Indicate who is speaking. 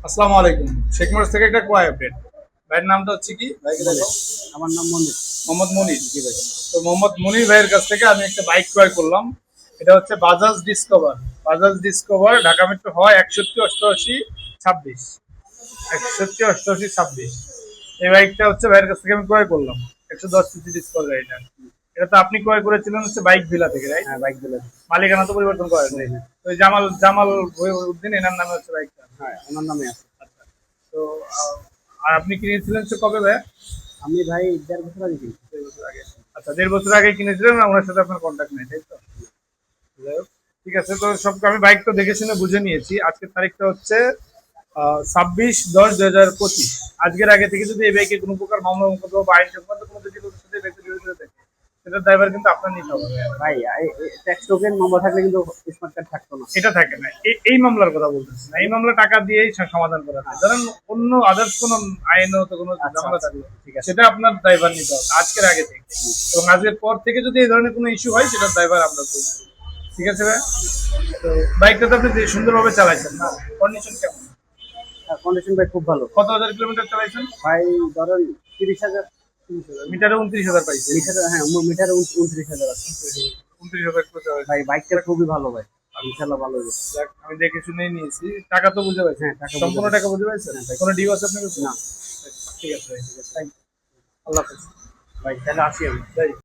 Speaker 1: আসসালামু আলাইকুম। শেখমার থেকে একটা কোয়া আপডেট। ভাইয়ের নামটা হচ্ছে কি? ভাইকে দেখো।
Speaker 2: আমার নাম মনির।
Speaker 1: মোহাম্মদ মনির।
Speaker 2: জি ভাই।
Speaker 1: তো মোহাম্মদ মনির ভাইয়ের কাছ থেকে আমি একটা বাইক ক্রয় করলাম। এটা হচ্ছে Bajaj discover. Bajaj discover Dhaka metro হয় 61 88 26। 61 88 26। এই বাইকটা হচ্ছে ভাইয়ের কাছ থেকে আমি ক্রয় করলাম। 110 সিসি ডিসকভার গাড়িটা। এটা তো আপনি ক্রয় করেছিলেন হচ্ছে বাইক ভিলা থেকে, রাইট?
Speaker 2: হ্যাঁ, বাইক দিলেন।
Speaker 1: মালিকানা তো পরিবর্তন করেন নাই। তো ওই জামাল জামাল উদ্দিন এনার নামে হচ্ছে বাইকটা।
Speaker 2: হ্যাঁ, আমার নামে আছে।
Speaker 1: আচ্ছা। তো আর আপনি কিনেছিলেন সে কবে ভাই?
Speaker 2: আমি ভাই 1.5 বছর আগে কিনি।
Speaker 1: 1.5 বছর আগে। আচ্ছা, 1.5 বছর আগে কিনেছিলেন, না ওনার সাথে আপনার কন্ট্যাক্ট নেই, তাই তো? যাই হোক, ঠিক আছে। তো সব আমি বাইক তো দেখে শুনে বুঝে নিয়েছি। আজকের তারিখটা হচ্ছে 26/10/2025। আজকের আগে থেকে যদি এই বাইকে কোনো প্রকার মামলা মোকদ্দমা বা আইন সংক্রান্ত কোনো যদি কোনো সাথে ব্যক্তি জড়িত থাকে, সেটার দায়ভার কিন্তু আপনার নিতে হবে।
Speaker 2: ভাই ট্যাক্স টোকেন নম্বর থাকলে কিন্তু স্মার্ট কার্ড থাকতো না।
Speaker 1: এটা থাকে না। এই মামলার কথা বলতেছি না। এই মামলা টাকা দিয়েই সমাধান করা যায়। ধরেন অন্য আদার্স কোনো আইনত কোনো ঝামেলা
Speaker 2: আচ্ছা,
Speaker 1: থাকলো,
Speaker 2: ঠিক আছে।
Speaker 1: সেটা আপনার দায়ভার নিতে হবে আজকের আগে থেকে। এবং আজকের পর থেকে যদি এই ধরনের কোনো ইস্যু হয়, সেটার দায়ভার আমরা করবো। ঠিক আছে ভাই? তো বাইকটা তো আপনি সুন্দরভাবে চালাইছেন না? কন্ডিশন কেমন?
Speaker 2: কন্ডিশন ভাই খুব ভালো।
Speaker 1: কত হাজার কিলোমিটার চালাইছেন?
Speaker 2: ভাই ধরেন 30,000। 30,000
Speaker 1: মিটারে 29,000 পাইছে।
Speaker 2: মিটারে, হ্যাঁ, মিটারে 29,000 আছে।
Speaker 1: 29,000 করে চালাইছেন।
Speaker 2: ভাই বাইকটা খুবই ভালো ভাই। ইনশাল্লাহ ভালো হবে।
Speaker 1: যাক, আমি দেখে শুনেই নিয়েছি। টাকা তো বুঝে পাইছেন?
Speaker 2: হ্যাঁ, টাকা
Speaker 1: সম্পূর্ণ
Speaker 2: বুঝে
Speaker 1: টাকা বুঝে পাইছেন?
Speaker 2: হ্যাঁ ভাই।
Speaker 1: কোনো ডিউ আছে আপনার কাছে?
Speaker 2: না
Speaker 1: ঠিক আছে ভাই, ঠিক আছে। আল্লাহ হাফেজ।
Speaker 2: ভাই, তাহলে আসি আমি।
Speaker 1: যাই।